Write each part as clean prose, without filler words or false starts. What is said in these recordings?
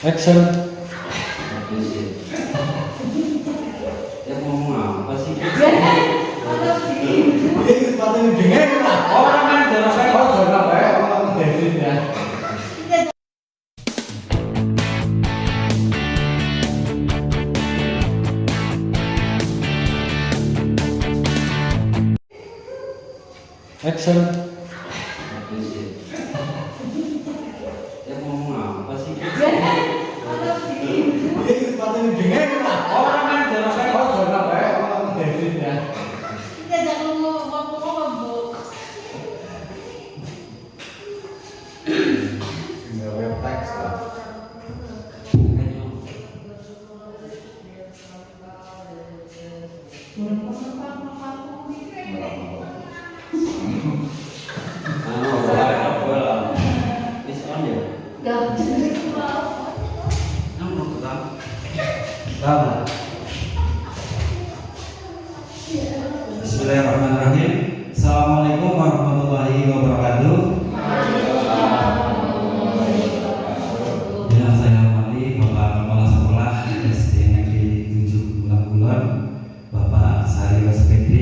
Action. Ya ngomong apa sih? Ini sepatu dingin lah. Orang kan jalan kayak Orang dari ya. Action. Ya ngomong apa sih? Ini sepatu dingin lah. Orang kan jalan kayak Orang dari ya. Nggak teks lah. Bismillahirrahmanirrahim. Assalamualaikum warahmatullahi wabarakatuh. Yang saya hormati Bapak Kepala Sekolah SD Negeri 7 Bulan-Bulan, Bapak Sari SPD,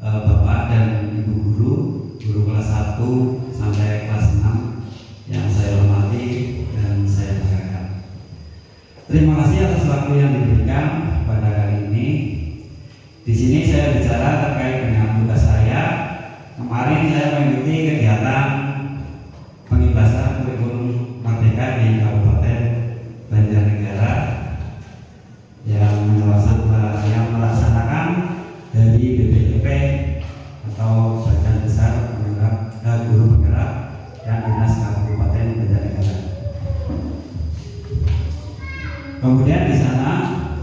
Bapak dan Ibu guru kelas 1 sampai kelas 6 yang saya hormati dan saya banggakan. Terima kasih atas waktu yang diberikan pada kali ini. Di sini saya bicara terkait dengan tugas saya. Kemarin saya mengikuti kegiatan pengibasan kurikulum Merdeka di Kabupaten Banjarnegara yang melaksanakan dari BPJP atau Badan Besar Guru Penggerak yang Dinas Kabupaten Banjarnegara. Kemudian di sana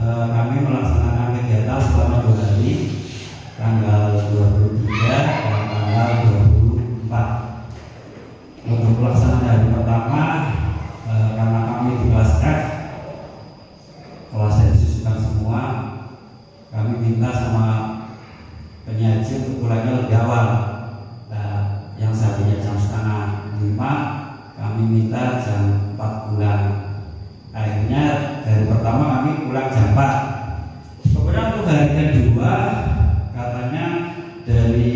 kami melaksanakan kegiatan selama 2 hari, tanggal 23 dan tanggal 24. Untuk pelaksanaan hari pertama, karena kami di kelas F, kelas yang disusukan semua, kami minta sama penyaji untuk pulangnya lebih awal. Nah, yang seharusnya jam setengah 5, kami minta jam 4 pulang. Akhirnya hari pertama kami pulang jam 4. Kemudian untuk hari kedua, katanya dari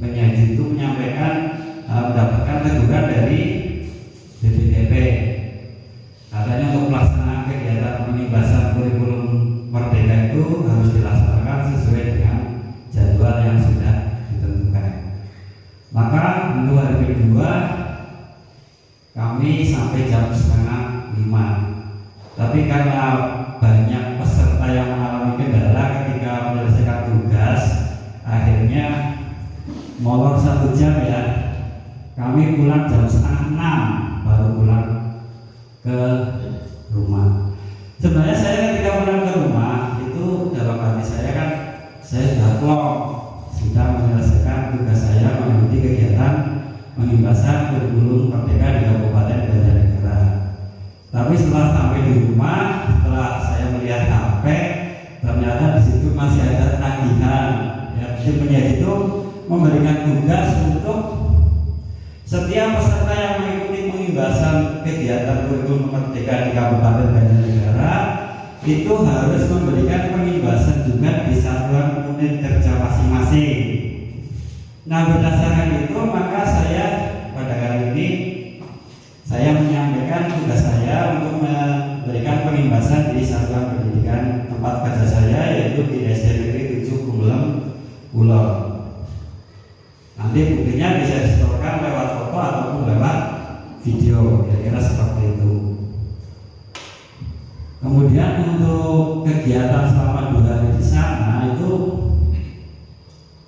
penyaji itu menyampaikan mendapatkan teguran dari BPJP. Katanya untuk pelaksanaan kegiatan pengibasan kurikulum Merdeka itu harus dilaksanakan sesuai dengan jadwal yang sudah ditentukan. Maka untuk hari kedua kami sampai jam setengah 5. Tapi karena banyak peserta yang mengalami kendala ketika menyelesaikan tugas, akhirnya molor 1 jam ya. Kami pulang jam setengah 6 baru pulang ke rumah. Sebenarnya saya ketika pulang ke rumah itu dalam hati saya kan saya sudah klop, sudah menyelesaikan tugas saya mengikuti kegiatan pengibasan kurikulum Merdeka di Kabupaten Banjarnegara. Tapi setelah sampai di rumah, setelah saya melihat HP, ternyata di situ masih ada tagihan. Ya, si penyaji itu memberikan tugas untuk setiap peserta yang mengikuti pengibasan kegiatan kurikulum Merdeka di Kabupaten Banjarnegara itu harus memberikan pengibasan juga di satuan unit kerja masing-masing. Nah, berdasarkan itu maka saya pada kali ini saya menyampaikan tugas saya untuk memberikan pengibasan di satuan pendidikan tempat kerja saya, yaitu di SD Negeri 7 Bulan-Bulan. Nanti buktinya bisa disetorkan lewat foto ataupun lewat video, kira-kira seperti itu. Kemudian untuk kegiatan selama 2 hari di sana itu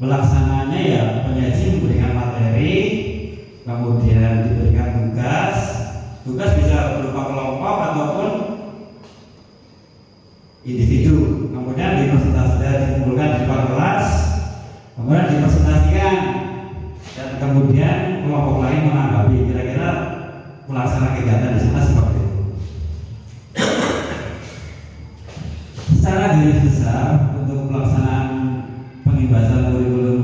pelaksananya ya penyaji memberikan materi, kemudian diberikan tugas bisa berupa kelompok ataupun individu. Kemudian dikumpulkan di depan kelas, kemudian dipresentasikan, dan kemudian kelompok lain menanggapi. Kira-kira pelaksanaan kegiatan di sana seperti itu. Secara garis besar untuk pelaksanaan pengibasan kurikulum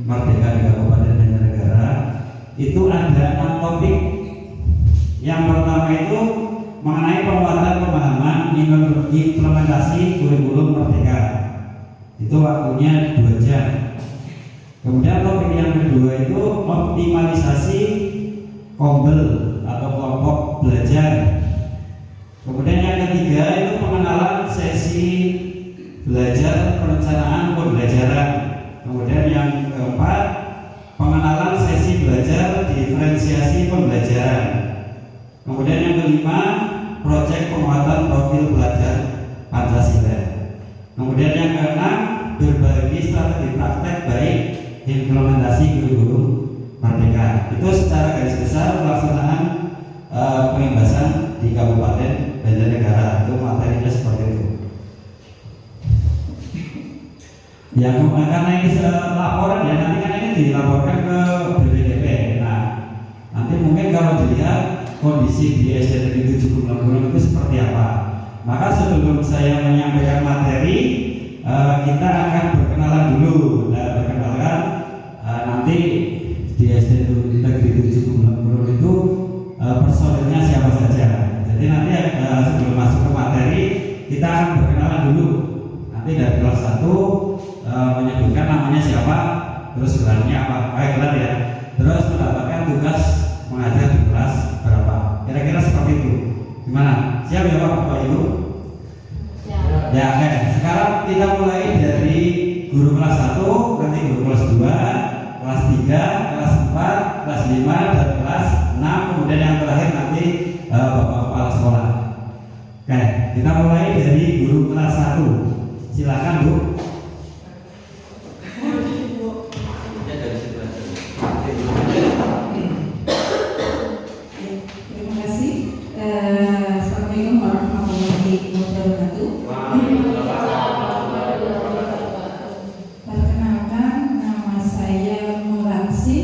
Merdeka di Kabupaten Banjarnegara itu ada 6 topik Yang pertama itu mengenai penguatan pemahaman implementasi kurikulum Merdeka. Itu waktunya 2 jam. Kemudian topik yang kedua itu optimalisasi kombel atau kelompok belajar. Kemudian yang ketiga itu pengenalan sesi belajar perencanaan pembelajaran. Kemudian yang keempat pengenalan sesi belajar diferensiasi pembelajaran. Kemudian yang kelima proyek penguatan profil pelajar Pancasila. Kemudian yang keenam berbagi strategi praktek baik implementasi kurikulum Merdeka. Itu secara garis besar pelaksanaan pengembasan di Kabupaten Banjarnegara. Itu materinya seperti itu. Yang karena ini laporan ya, nanti kan ini dilaporkan ke BPDP. Nah, nanti mungkin kalau dilihat kondisi di SD Negeri 7 Gumulung itu seperti apa. Maka sebelum saya menyampaikan materi, kita akan berkenalan dulu. Nah, perkenalkan nanti di SD Negeri 7 Gumulung itu personilnya siapa saja. Jadi nanti sebelum masuk ke materi, kita akan berkenalan dulu. Nanti dari kelas 1 menyebutkan namanya siapa, terus gelarnya apa, kayak gelar ya. Terus mendapatkan tugas mengajar di kelas berapa. Kira-kira seperti itu. Gimana? Siap ya Pak, Bapak Ibu? Siap. Ya, oke. Sekarang kita mulai dari guru kelas 1, nanti guru kelas 2, kelas 3, kelas 4, kelas 5, dan kelas 6. Kemudian yang terakhir nanti Bapak Kepala Sekolah. Oke, kita mulai dari guru kelas 1. Silakan Bu. Assalamualaikum warahmatullahi wabarakatuh. Perkenalkan, nama saya Muransi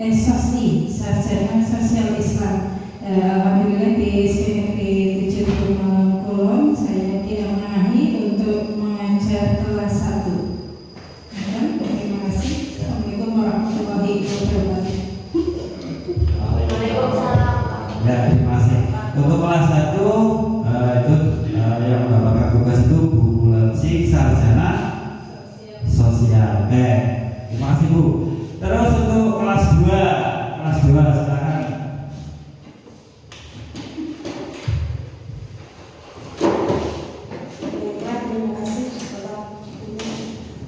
Sosni, sarjana sosial Islam. Alhamdulillah di SD Negeri 7 Gumulung saya diamanahi untuk mengajar kelas 1. Terima kasih. Assalamualaikum warahmatullahi wabarakatuh. Waalaikumsalam. Ya, terima kasih. Untuk kelas 1 itu yang mendapatkan tugas itu Bu Mulansi, sarjana sosial. Oke, terima kasih Bu. Terus untuk kelas 2 silakan. Terima kasih.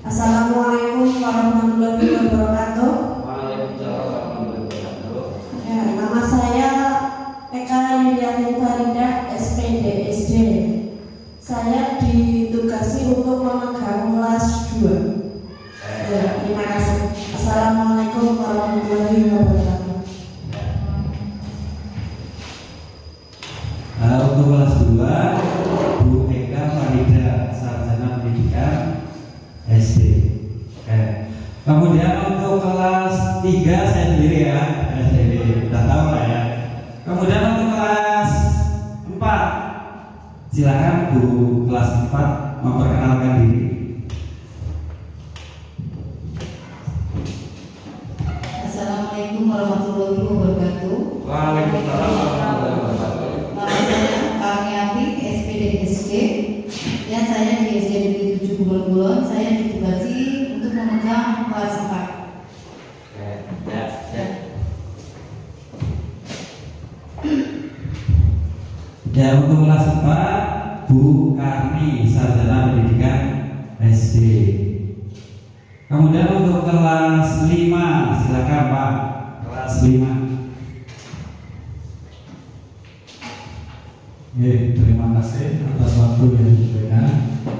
Assalamualaikum warahmatullahi wabarakatuh. Ya, nama saya Eka Yuliatin Farida, SPD SD. Saya ditugasi untuk memegang kelas 2. Ya, terima kasih. Assalamualaikum warahmatullahi wabarakatuh. Untuk kelas 2 Bu Eka Farida, sarjana pendidikan SD. Kemudian untuk kelas 3 saya sendiri ya, SD udah tahu lah ya. Kemudian untuk kelas 4 silakan Bu kelas 4 memperkenalkan diri. Assalamualaikum warahmatullahi wabarakatuh. Waalaikumsalam warahmatullahi wabarakatuh. Nama saya Kamiapi, SPD SD. Ya, saya di SD Negeri 7 Gumulung. Saya ditugasi untuk memegang kelas 4. Ya, untuk kelas 4 Bu Karni, sarjana pendidikan SD. Kemudian untuk kelas 5 silakan Pak, kelas 5. Terima kasih atas waktu yang diberikan.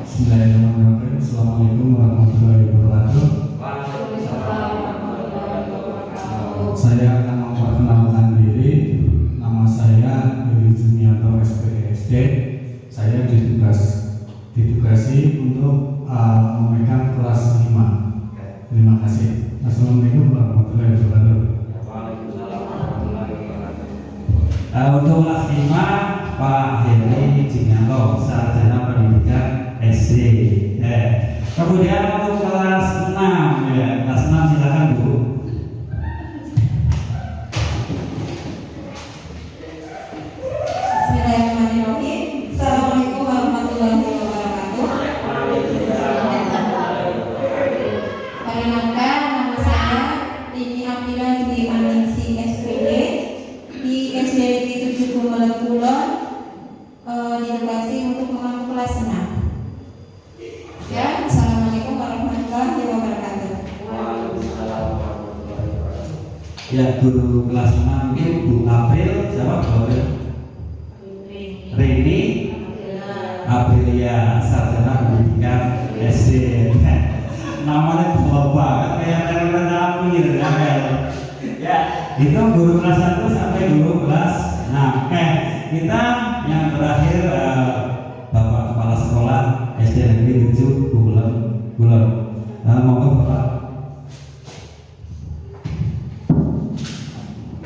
Bismillahirrahmanirrahim. Assalamualaikum warahmatullahi wabarakatuh. Saya akan memperkenalkan diri. Nama saya Yuri Junianto SPDSD. Saya ditugasi untuk memegang kelas 5. Terima kasih. Assalamualaikum warahmatullahi wabarakatuh. Untuk kelas 5 Pak Heri Junianto, sarjana pendidikan SD. Kemudian untuk kelas 6 ya, kelas 6 silakan Bu. Bismillahirrahmanirrahim. Assalamualaikum warahmatullahi wabarakatuh. Perkenalkan, nama saya Nini Amira di Aningsi SPD di SD Negeri 7 Gumelar Kulon, diedukasi untuk mengampu kelas 6. Ya, assalamualaikum warahmatullahi wabarakatuh. Ya, guru kelas 6 ini Bu April, siapa Bu April? Rini Aprilia, sarjana pendidikan SD. Namanya tua banget kayak rela-rela Amir ya. Itu guru kelas 1 sampai guru kelas 6. Kita yang terakhir Bapak Kepala Sekolah SD Negeri 7 Kulon. Monggo Bapak.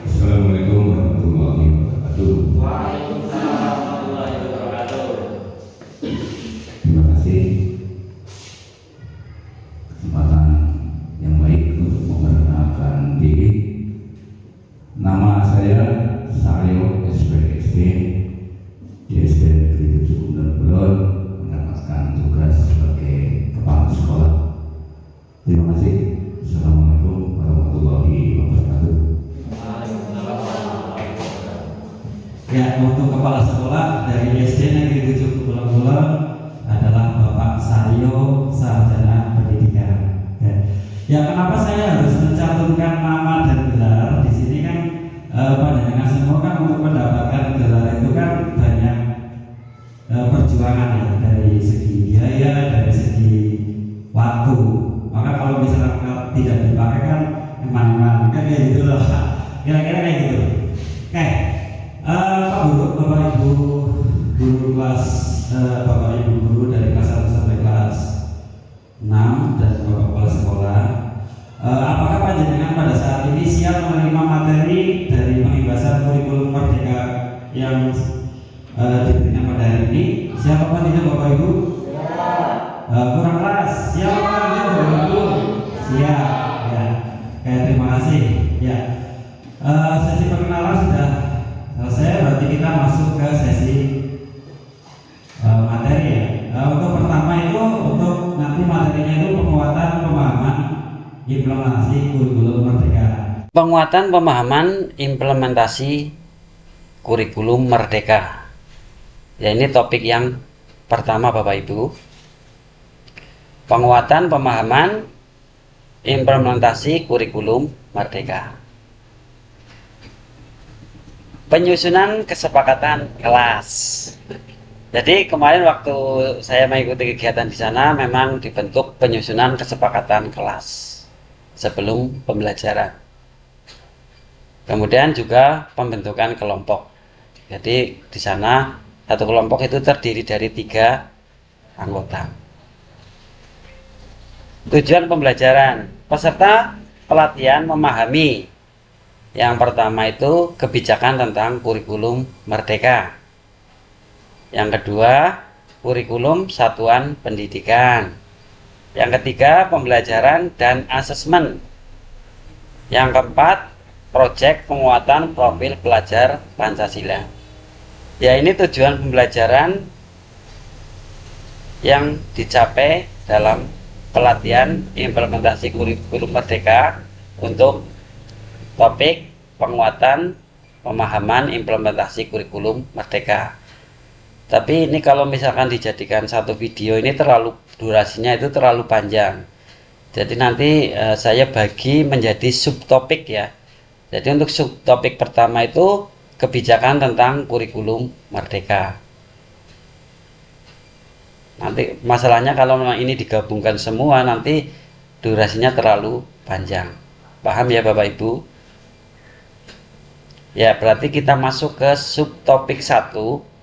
Assalamualaikum warahmatullahi wabarakatuh. Waalaikumsalam warahmatullahi wabarakatuh. Terima kasih kesempatan yang baik untuk memperkenalkan diri. Nama saya Saryo SPSD di SD Negeri 7 Gumelar Kulon, mendapatkan tugas sebagai kepala sekolah. Terima kasih. Assalamualaikum warahmatullahi wabarakatuh. Ya, untuk kepala sekolah dari SD Negeri 7 Gumelar Kulon adalah Bapak Saryo, sarjana pendidikan. Ya, kenapa saya harus mencantumkan nama dan gelar di sini kan? Pandangan semua kan untuk mendapatkan gelar itu kan banyak perjuangan ya, dari segi biaya, dari segi waktu. Maka kalau misalnya tidak dipakai kan eman-eman kan kayak gitu loh. Kira-kira kayak gitu. Oke. Pak Guru, Bapak Ibu guru kelas Bapak Ibu guru dari kelas 1 sampai kelas 6 dan Bapak Kepala Sekolah, apakah panjenengan pada saat ini siap menerima materi dari pembebasan kurikulum Merdeka yang diberikan pada hari ini? Siap apa tidak Bapak Ibu? Kurang keras, siap apa tidak Bapak Ibu? Siap ya. Terima kasih ya. Sesi perkenalan sudah selesai, berarti kita masuk ke sesi materi ya. Untuk pertama itu, untuk nanti materinya itu penguatan pemahaman implementasi kurikulum Merdeka. Penguatan pemahaman implementasi kurikulum Merdeka. Ya, ini topik yang pertama Bapak Ibu. Penguatan pemahaman implementasi kurikulum Merdeka. Penyusunan kesepakatan kelas. Jadi kemarin waktu saya mengikuti kegiatan di sana memang dibentuk penyusunan kesepakatan kelas sebelum pembelajaran. Kemudian juga pembentukan kelompok. Jadi di sana satu kelompok itu terdiri dari 3 anggota. Tujuan pembelajaran, peserta pelatihan memahami. Yang pertama itu kebijakan tentang kurikulum Merdeka. Yang kedua, kurikulum satuan pendidikan. Yang ketiga, pembelajaran dan asesmen. Yang keempat, proyek penguatan profil pelajar Pancasila. Ya, ini tujuan pembelajaran yang dicapai dalam pelatihan implementasi kurikulum Merdeka untuk topik penguatan pemahaman implementasi kurikulum Merdeka. Tapi ini kalau misalkan dijadikan satu video ini durasinya itu terlalu panjang. Jadi nanti saya bagi menjadi subtopik ya. Jadi untuk subtopik pertama itu kebijakan tentang kurikulum Merdeka. Nanti masalahnya kalau memang ini digabungkan semua nanti durasinya terlalu panjang. Paham ya Bapak Ibu? Ya, berarti kita masuk ke subtopik 1,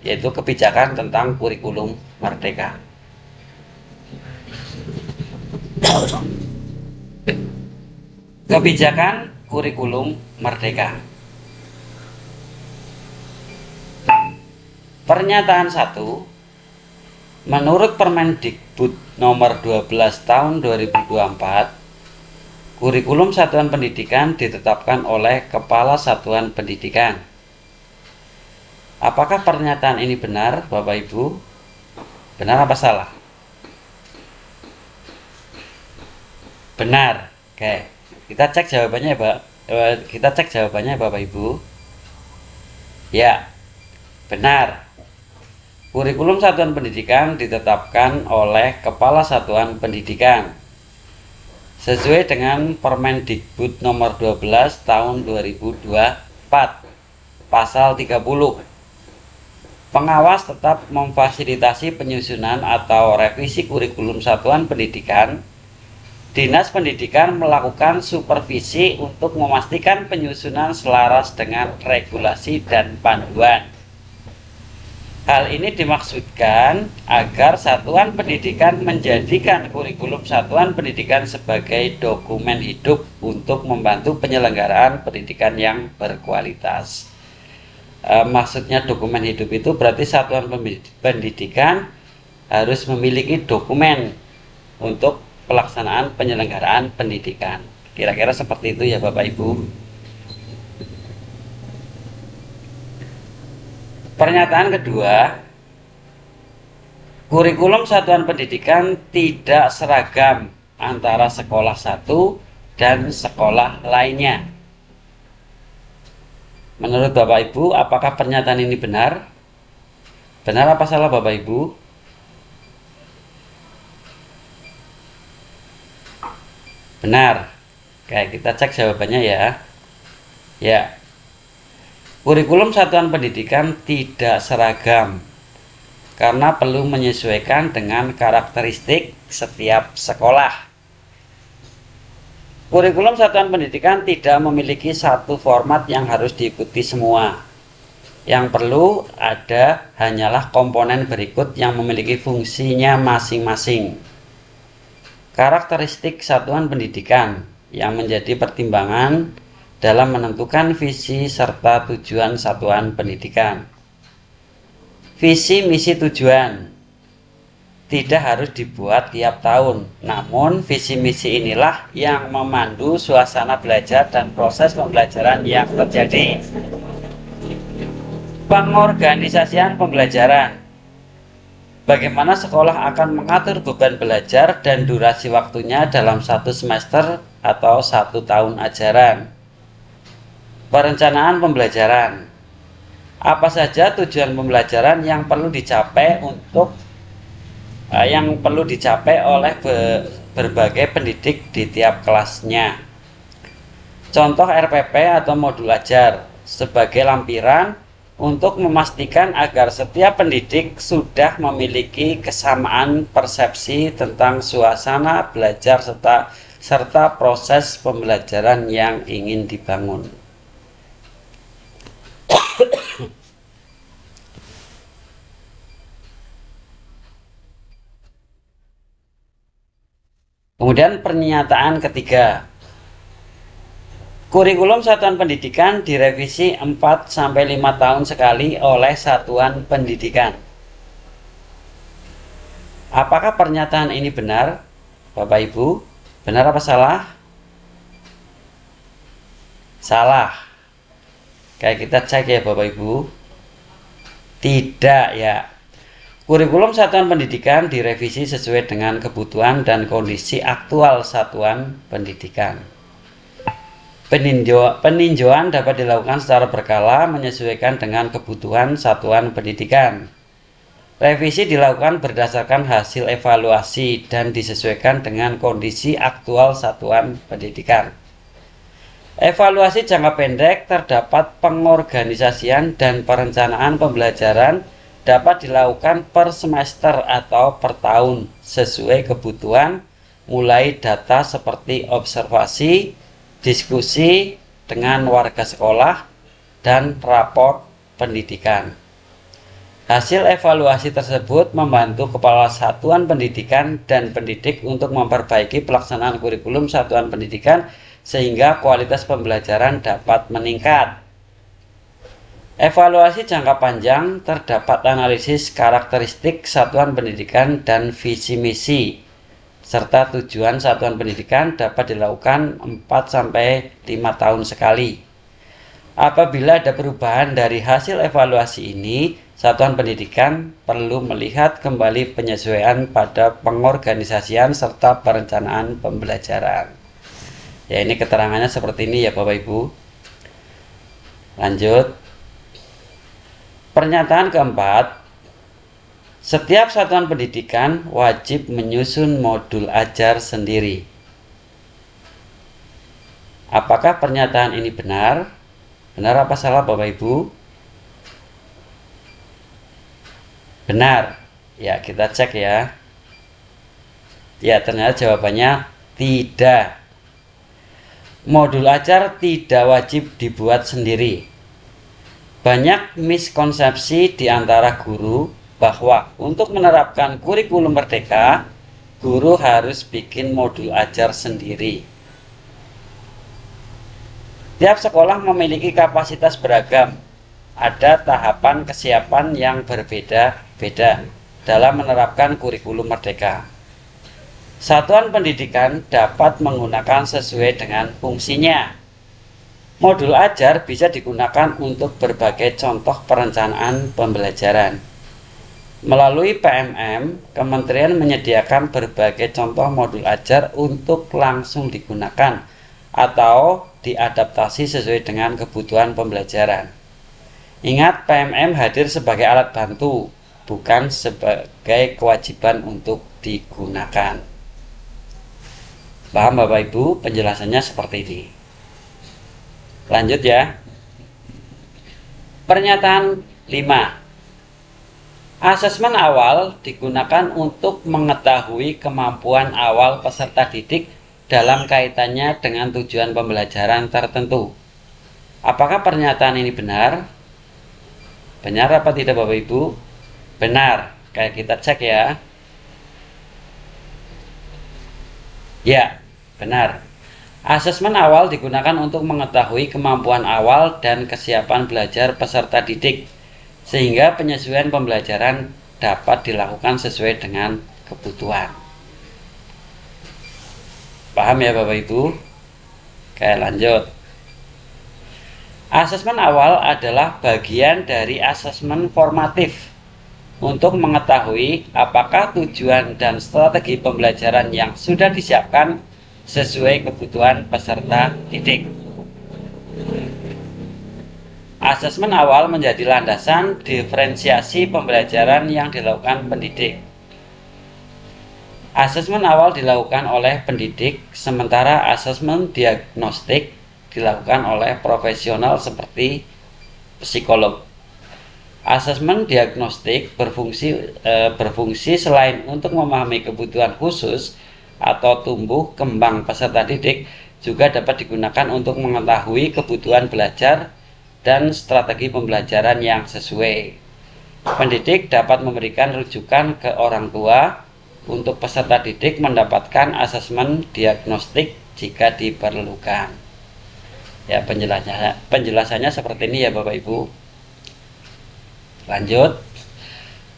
yaitu kebijakan tentang kurikulum Merdeka. Kebijakan kurikulum Merdeka. Pernyataan 1, menurut Permendikbud nomor 12 tahun 2024, kurikulum satuan pendidikan ditetapkan oleh Kepala Satuan Pendidikan. Apakah pernyataan ini benar, Bapak Ibu? Benar apa salah? Benar. Oke, kita cek jawabannya, Pak. Kita cek jawabannya, Bapak Ibu. Ya, benar. Kurikulum satuan pendidikan ditetapkan oleh Kepala Satuan Pendidikan sesuai dengan Permendikbud nomor 12 tahun 2024 pasal 30. Pengawas tetap memfasilitasi penyusunan atau revisi kurikulum satuan pendidikan. Dinas Pendidikan melakukan supervisi untuk memastikan penyusunan selaras dengan regulasi dan panduan. Hal ini dimaksudkan agar satuan pendidikan menjadikan kurikulum satuan pendidikan sebagai dokumen hidup untuk membantu penyelenggaraan pendidikan yang berkualitas. Maksudnya dokumen hidup itu berarti satuan pendidikan harus memiliki dokumen untuk pelaksanaan penyelenggaraan pendidikan. Kira-kira seperti itu ya Bapak Ibu. Pernyataan kedua, kurikulum satuan pendidikan tidak seragam antara sekolah satu dan sekolah lainnya. Menurut Bapak Ibu, apakah pernyataan ini benar? Benar apa salah Bapak Ibu? Benar. Oke, kita cek jawabannya ya. Ya. Kurikulum satuan pendidikan tidak seragam karena perlu menyesuaikan dengan karakteristik setiap sekolah. Kurikulum satuan pendidikan tidak memiliki satu format yang harus diikuti semua. Yang perlu ada hanyalah komponen berikut yang memiliki fungsinya masing-masing. Karakteristik satuan pendidikan yang menjadi pertimbangan dalam menentukan visi serta tujuan satuan pendidikan. Visi, misi, tujuan tidak harus dibuat tiap tahun, namun visi misi inilah yang memandu suasana belajar dan proses pembelajaran yang terjadi. Pengorganisasian pembelajaran. Bagaimana sekolah akan mengatur beban belajar dan durasi waktunya dalam satu semester atau satu tahun ajaran. Perencanaan pembelajaran. Apa saja tujuan pembelajaran yang perlu dicapai oleh berbagai pendidik di tiap kelasnya. Contoh RPP atau modul ajar sebagai lampiran untuk memastikan agar setiap pendidik sudah memiliki kesamaan persepsi tentang suasana belajar serta proses pembelajaran yang ingin dibangun. Kemudian pernyataan ketiga. Kurikulum satuan pendidikan direvisi 4-5 tahun sekali oleh satuan pendidikan. Apakah pernyataan ini benar, Bapak Ibu? Benar apa salah? Salah. Kayak kita cek ya Bapak Ibu. Tidak ya. Kurikulum satuan pendidikan direvisi sesuai dengan kebutuhan dan kondisi aktual satuan pendidikan. Peninjauan dapat dilakukan secara berkala menyesuaikan dengan kebutuhan satuan pendidikan. Revisi dilakukan berdasarkan hasil evaluasi dan disesuaikan dengan kondisi aktual satuan pendidikan. Evaluasi jangka pendek terdapat pengorganisasian dan perencanaan pembelajaran dapat dilakukan per semester atau per tahun sesuai kebutuhan, mulai data seperti observasi, diskusi dengan warga sekolah, dan rapor pendidikan. Hasil evaluasi tersebut membantu kepala satuan pendidikan dan pendidik untuk memperbaiki pelaksanaan kurikulum satuan pendidikan sehingga kualitas pembelajaran dapat meningkat. Evaluasi jangka panjang terdapat analisis karakteristik satuan pendidikan dan visi misi serta tujuan satuan pendidikan dapat dilakukan 4-5 tahun sekali. Apabila ada perubahan dari hasil evaluasi ini, satuan pendidikan perlu melihat kembali penyesuaian pada pengorganisasian serta perencanaan pembelajaran. Ya, ini keterangannya seperti ini ya Bapak Ibu. Lanjut. Pernyataan keempat, setiap satuan pendidikan wajib menyusun modul ajar sendiri. Apakah pernyataan ini benar? Benar apa salah Bapak Ibu? Benar. Ya, kita cek ya. Ya, ternyata jawabannya tidak. Modul ajar tidak wajib dibuat sendiri. Banyak miskonsepsi di antara guru bahwa untuk menerapkan kurikulum merdeka, guru harus bikin modul ajar sendiri. Tiap sekolah memiliki kapasitas beragam. Ada tahapan kesiapan yang berbeda-beda dalam menerapkan kurikulum merdeka. Satuan pendidikan dapat menggunakan sesuai dengan fungsinya. Modul ajar bisa digunakan untuk berbagai contoh perencanaan pembelajaran. Melalui PMM, Kementerian menyediakan berbagai contoh modul ajar untuk langsung digunakan atau diadaptasi sesuai dengan kebutuhan pembelajaran. Ingat, PMM hadir sebagai alat bantu, bukan sebagai kewajiban untuk digunakan. Paham Bapak Ibu? Penjelasannya seperti ini. Lanjut ya. Pernyataan 5. Asesmen awal digunakan untuk mengetahui kemampuan awal peserta didik dalam kaitannya dengan tujuan pembelajaran tertentu. Apakah pernyataan ini benar? Benar apa tidak Bapak Ibu? Benar. Kayak kita cek ya. Ya, benar. Asesmen awal digunakan untuk mengetahui kemampuan awal dan kesiapan belajar peserta didik, sehingga penyesuaian pembelajaran dapat dilakukan sesuai dengan kebutuhan. Paham ya Bapak Ibu? Oke, lanjut. Asesmen awal adalah bagian dari asesmen formatif untuk mengetahui apakah tujuan dan strategi pembelajaran yang sudah disiapkan sesuai kebutuhan peserta didik. Asesmen awal menjadi landasan diferensiasi pembelajaran yang dilakukan pendidik. Asesmen awal dilakukan oleh pendidik, sementara asesmen diagnostik dilakukan oleh profesional seperti psikolog. Asesmen diagnostik berfungsi selain untuk memahami kebutuhan khusus atau tumbuh kembang peserta didik, juga dapat digunakan untuk mengetahui kebutuhan belajar dan strategi pembelajaran yang sesuai. Pendidik dapat memberikan rujukan ke orang tua untuk peserta didik mendapatkan asesmen diagnostik jika diperlukan. Ya, penjelasannya seperti ini ya Bapak Ibu. Lanjut.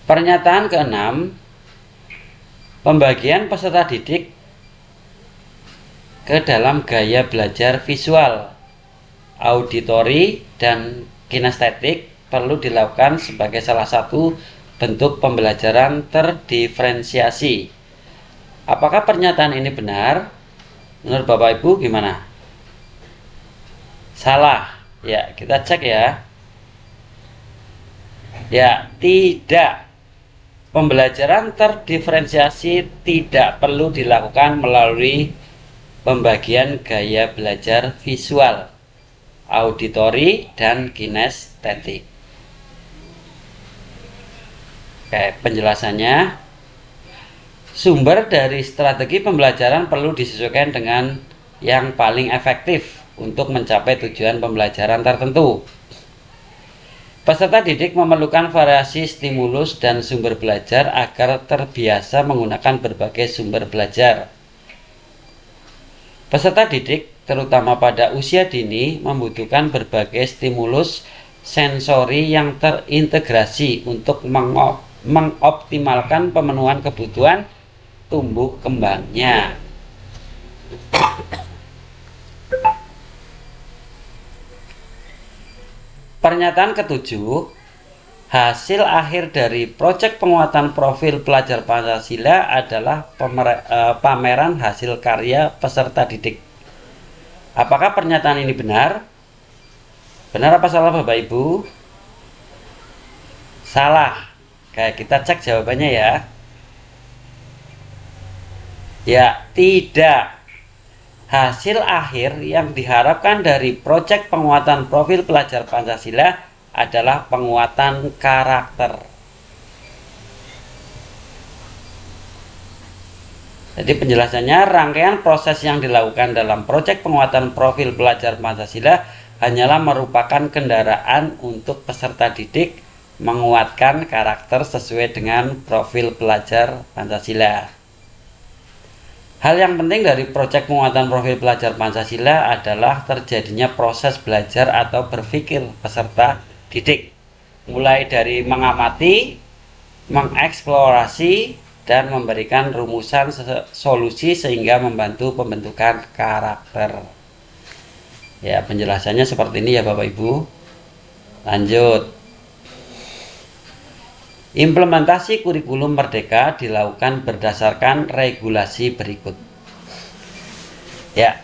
Pernyataan ke-6, pembagian peserta didik ke dalam gaya belajar visual, auditori, dan kinestetik perlu dilakukan sebagai salah satu bentuk pembelajaran terdiferensiasi. Apakah pernyataan ini benar? Menurut Bapak Ibu gimana? Salah. Ya, kita cek ya. Ya, tidak. Pembelajaran terdiferensiasi tidak perlu dilakukan melalui pembagian gaya belajar visual, auditori, dan kinestetik. Oke, penjelasannya, sumber dari strategi pembelajaran perlu disesuaikan dengan yang paling efektif untuk mencapai tujuan pembelajaran tertentu. Peserta didik memerlukan variasi stimulus dan sumber belajar agar terbiasa menggunakan berbagai sumber belajar. Peserta didik, terutama pada usia dini, membutuhkan berbagai stimulus sensori yang terintegrasi untuk mengoptimalkan pemenuhan kebutuhan tumbuh kembangnya. Pernyataan ketujuh, hasil akhir dari proyek penguatan profil pelajar Pancasila adalah pameran hasil karya peserta didik. Apakah pernyataan ini benar? Benar apa salah Bapak Ibu? Salah. Kayak kita cek jawabannya ya. Ya, tidak. Hasil akhir yang diharapkan dari proyek penguatan profil pelajar Pancasila adalah penguatan karakter. Jadi penjelasannya, rangkaian proses yang dilakukan dalam proyek penguatan profil pelajar Pancasila hanyalah merupakan kendaraan untuk peserta didik menguatkan karakter sesuai dengan profil pelajar Pancasila. Hal yang penting dari proyek penguatan profil pelajar Pancasila adalah terjadinya proses belajar atau berpikir peserta didik, mulai dari mengamati, mengeksplorasi, dan memberikan rumusan solusi sehingga membantu pembentukan karakter. Ya, penjelasannya seperti ini ya Bapak Ibu. Lanjut. Implementasi kurikulum Merdeka dilakukan berdasarkan regulasi berikut. Ya.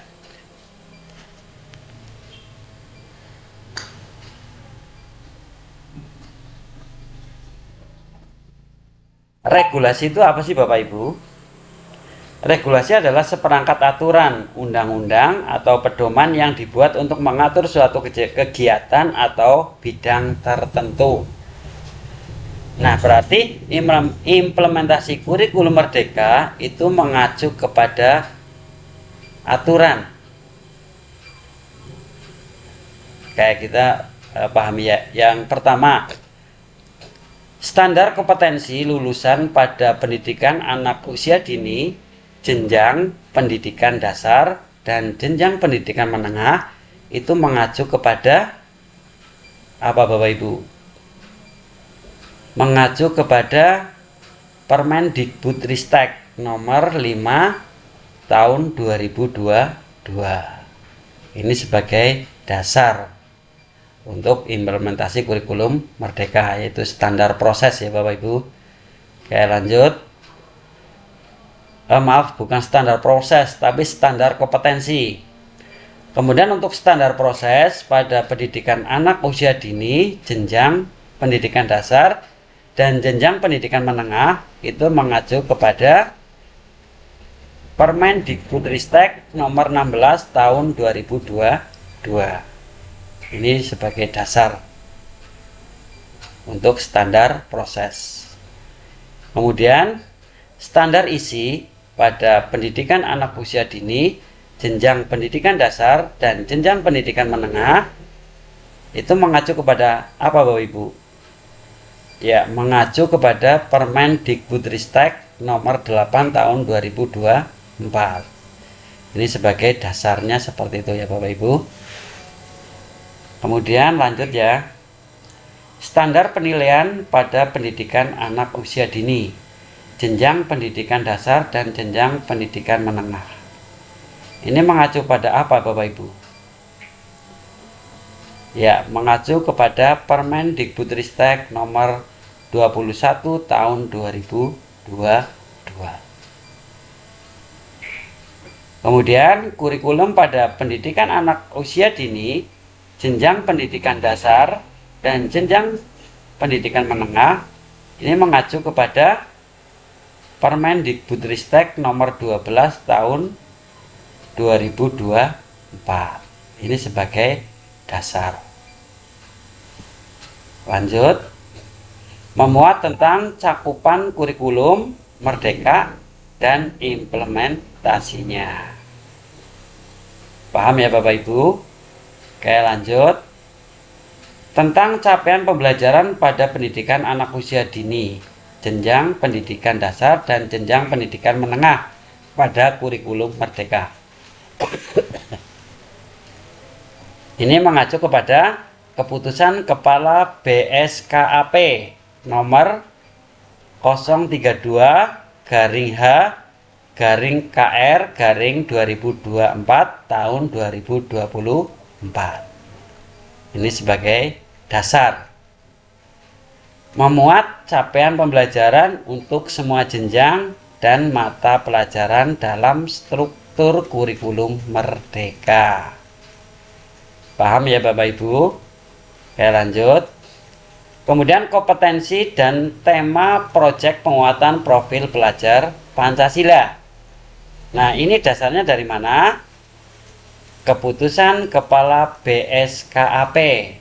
Regulasi itu apa sih Bapak Ibu? Regulasi adalah seperangkat aturan, undang-undang, atau pedoman yang dibuat untuk mengatur suatu kegiatan atau bidang tertentu. Nah, berarti implementasi kurikulum Merdeka itu mengacu kepada aturan. Kayak kita pahami ya. Yang pertama, standar kompetensi lulusan pada pendidikan anak usia dini, jenjang pendidikan dasar, dan jenjang pendidikan menengah itu mengacu kepada apa Bapak Ibu? Mengacu kepada Permendikbudristek nomor 5 tahun 2022. Ini sebagai dasar untuk implementasi kurikulum Merdeka, yaitu standar proses ya Bapak Ibu. Oke, lanjut. Maaf, bukan standar proses, tapi standar kompetensi. Kemudian untuk standar proses pada pendidikan anak usia dini, jenjang pendidikan dasar, dan jenjang pendidikan menengah itu mengacu kepada Permendikbudristek nomor 16 tahun 2022. Ini sebagai dasar untuk standar proses. Kemudian standar isi pada pendidikan anak usia dini, jenjang pendidikan dasar, dan jenjang pendidikan menengah itu mengacu kepada apa Bapak Ibu? Ya, mengacu kepada Permendikbudristek nomor 8 tahun 2024. Ini sebagai dasarnya seperti itu ya Bapak Ibu. Kemudian lanjut ya. Standar penilaian pada pendidikan anak usia dini, jenjang pendidikan dasar, dan jenjang pendidikan menengah. Ini mengacu pada apa Bapak Ibu? Ya, mengacu kepada Permendikbudristek nomor 21 tahun 2022. Kemudian kurikulum pada pendidikan anak usia dini, jenjang pendidikan dasar, dan jenjang pendidikan menengah ini mengacu kepada Permendikbudristek nomor 12 tahun 2024. Ini sebagai dasar. Lanjut. Memuat tentang cakupan kurikulum Merdeka dan implementasinya. Paham ya Bapak Ibu? Oke, lanjut. Tentang capaian pembelajaran pada pendidikan anak usia dini, jenjang pendidikan dasar, dan jenjang pendidikan menengah pada kurikulum Merdeka. Ini mengacu kepada keputusan Kepala BSKAP nomor 032-H-KR-2024 tahun 2024. Ini sebagai dasar. Memuat capaian pembelajaran untuk semua jenjang dan mata pelajaran dalam struktur kurikulum Merdeka. Paham ya Bapak Ibu? Oke, lanjut. Kemudian kompetensi dan tema proyek penguatan profil pelajar Pancasila. Nah, ini dasarnya dari mana? Keputusan Kepala BSKAP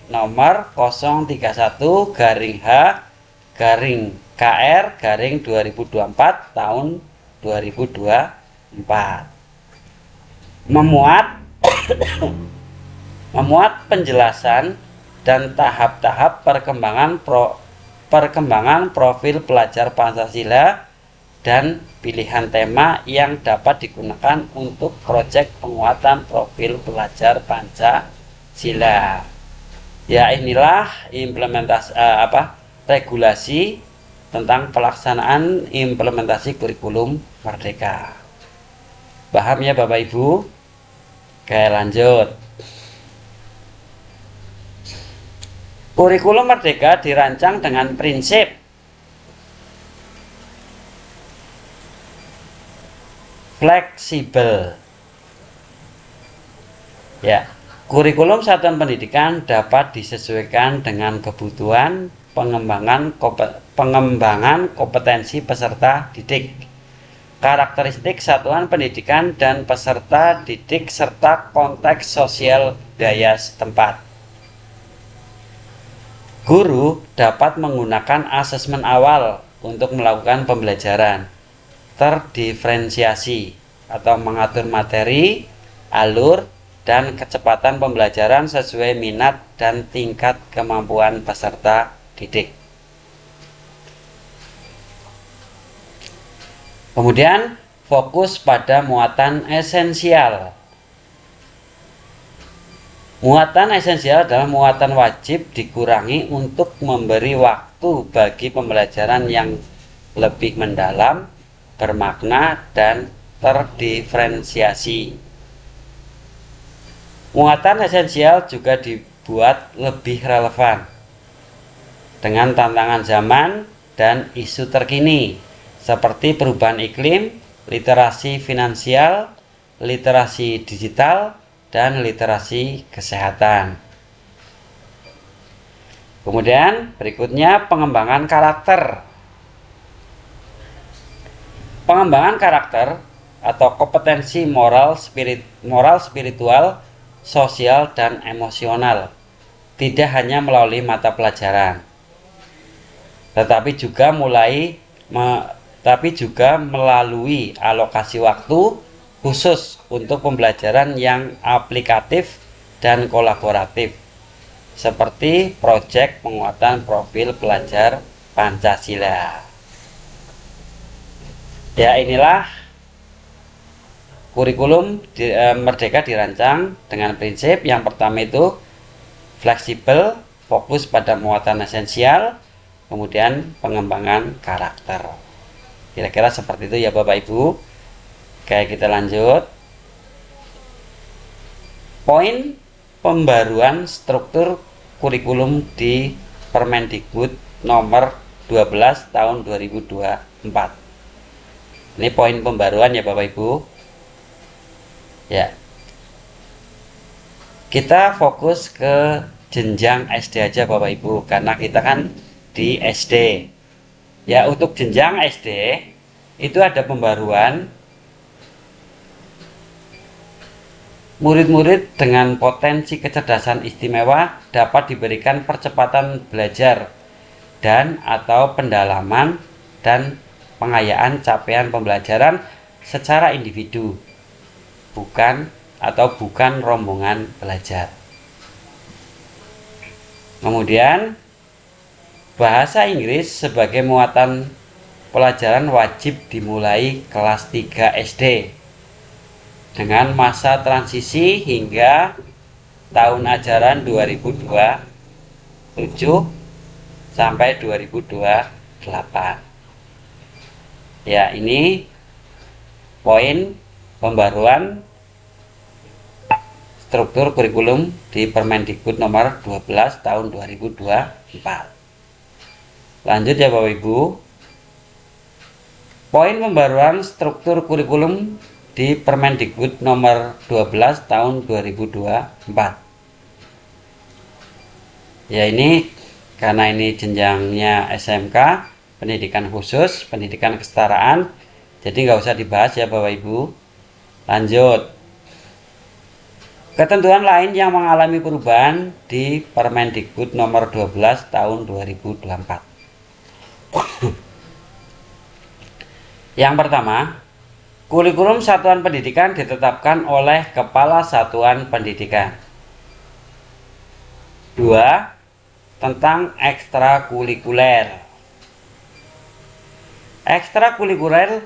nomor 031-H-KR-2024 tahun 2024. Memuat penjelasan dan tahap-tahap perkembangan profil pelajar Pancasila dan pilihan tema yang dapat digunakan untuk proyek penguatan profil pelajar Pancasila. Ya, inilah implementasi regulasi tentang pelaksanaan implementasi kurikulum Merdeka. Paham ya Bapak Ibu? Oke, lanjut. Kurikulum Merdeka dirancang dengan prinsip fleksibel. Ya, kurikulum satuan pendidikan dapat disesuaikan dengan kebutuhan pengembangan kompetensi peserta didik, karakteristik satuan pendidikan dan peserta didik serta konteks sosial budaya setempat. Guru dapat menggunakan asesmen awal untuk melakukan pembelajaran terdiferensiasi atau mengatur materi, alur, dan kecepatan pembelajaran sesuai minat dan tingkat kemampuan peserta didik. Kemudian fokus pada muatan esensial. Muatan esensial adalah muatan wajib dikurangi untuk memberi waktu bagi pembelajaran yang lebih mendalam, bermakna, dan terdiferensiasi. Muatan esensial juga dibuat lebih relevan dengan tantangan zaman dan isu terkini seperti perubahan iklim, literasi finansial, literasi digital, dan literasi kesehatan. Kemudian berikutnya pengembangan karakter. Pengembangan karakter atau kompetensi moral, spiritual, sosial, dan emosional tidak hanya melalui mata pelajaran, tetapi juga melalui alokasi waktu khusus untuk pembelajaran yang aplikatif dan kolaboratif seperti proyek penguatan profil pelajar Pancasila. Ya, inilah kurikulum Merdeka dirancang dengan prinsip yang pertama itu fleksibel, fokus pada muatan esensial, kemudian pengembangan karakter. Kira-kira seperti itu ya Bapak Ibu. Oke, kita lanjut. Poin pembaruan struktur kurikulum di Permendikbud nomor 12 tahun 2024. Ini poin pembaruan ya Bapak Ibu. Ya. Kita fokus ke jenjang SD aja Bapak Ibu, karena kita kan di SD. Ya, untuk jenjang SD itu ada pembaruan. Murid-murid dengan potensi kecerdasan istimewa dapat diberikan percepatan belajar dan atau pendalaman dan pengayaan capaian pembelajaran secara individu, bukan rombongan belajar. Kemudian bahasa Inggris sebagai muatan pelajaran wajib dimulai kelas 3 SD dengan masa transisi hingga tahun ajaran 2027 sampai 2028. Ya, ini poin pembaruan struktur kurikulum di Permendikbud nomor 12 tahun 2024. Lanjut ya Bapak Ibu. Poin pembaruan struktur kurikulum di Permendikbud nomor 12 tahun 2024. Ya ini karena ini jenjangnya SMK, pendidikan khusus, pendidikan kesetaraan, jadi nggak usah dibahas ya Bapak Ibu. Lanjut. Ketentuan lain yang mengalami perubahan di Permendikbud nomor 12 tahun 2024. Yang pertama, kurikulum satuan pendidikan ditetapkan oleh Kepala Satuan Pendidikan. 2. Tentang ekstrakurikuler. Ekstrakurikuler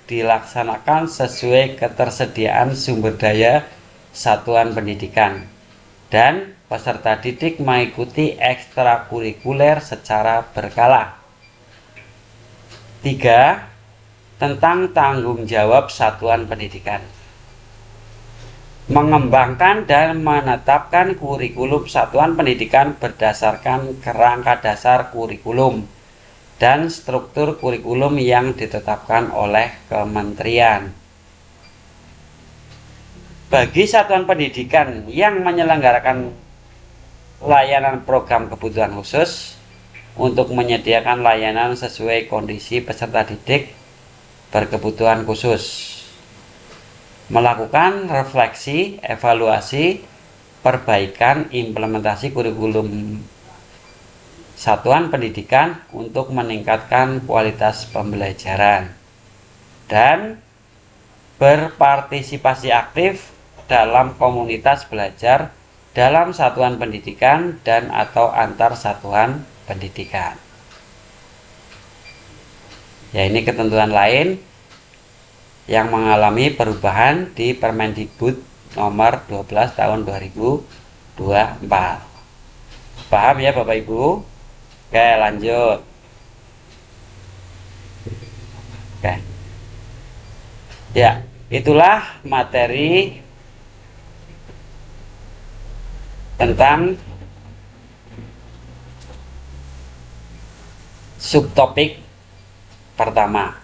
dilaksanakan sesuai ketersediaan sumber daya satuan pendidikan dan peserta didik mengikuti ekstrakurikuler secara berkala. 3. Tentang tanggung jawab satuan pendidikan. Mengembangkan dan menetapkan kurikulum satuan pendidikan berdasarkan kerangka dasar kurikulum dan struktur kurikulum yang ditetapkan oleh kementerian. Bagi satuan pendidikan yang menyelenggarakan layanan program kebutuhan khusus untuk menyediakan layanan sesuai kondisi peserta didik berkebutuhan khusus, melakukan refleksi, evaluasi, perbaikan implementasi kurikulum satuan pendidikan untuk meningkatkan kualitas pembelajaran dan berpartisipasi aktif dalam komunitas belajar dalam satuan pendidikan dan atau antar satuan pendidikan. Ya, ini ketentuan lain yang mengalami perubahan di Permendikbud nomor 12 tahun 2024. Paham ya Bapak Ibu? Oke, lanjut. Oke. Ya, itulah materi tentang subtopik pertama.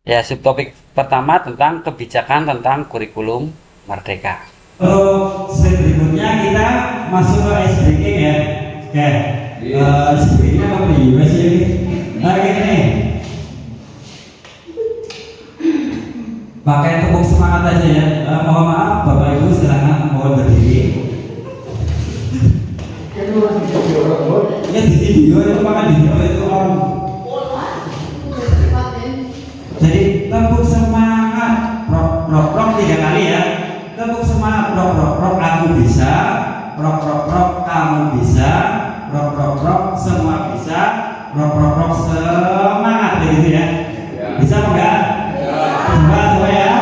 Ya, subtopik pertama tentang kebijakan tentang kurikulum merdeka. Untuk slide berikutnya kita masuk ke SBK ya. Oke. SBK apa juga sih ini? Oke nih. Pakai tepuk semangat aja ya. Mohon maaf Bapak Ibu, silakan mohon berdiri. Ya di video itu makan di video itu orang. Jadi tepuk semangat, prok 3 kali ya. Tepuk semangat, prok aku bisa, prok kamu bisa, prok semua bisa, prok semangat begitu ya. Bisa apa enggak? Coba ya.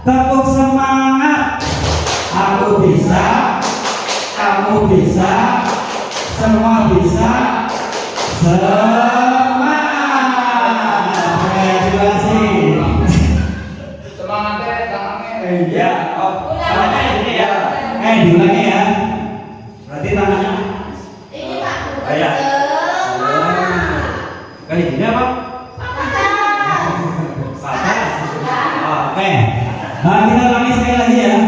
Tepuk semangat, aku bisa, kamu bisa, semua bisa, semangat. Iya, tangannya ini ya. Diulangi ya. Berarti tangannya. Ini Pak. Kayak. Kayak gini apa? Panas. Oke. Nah, kita ulangi sekali lagi ya.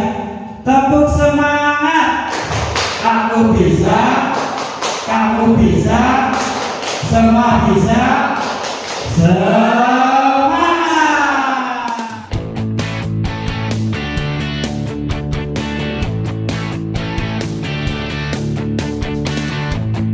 Tepuk semangat. Aku bisa. Kamu bisa. Semua bisa.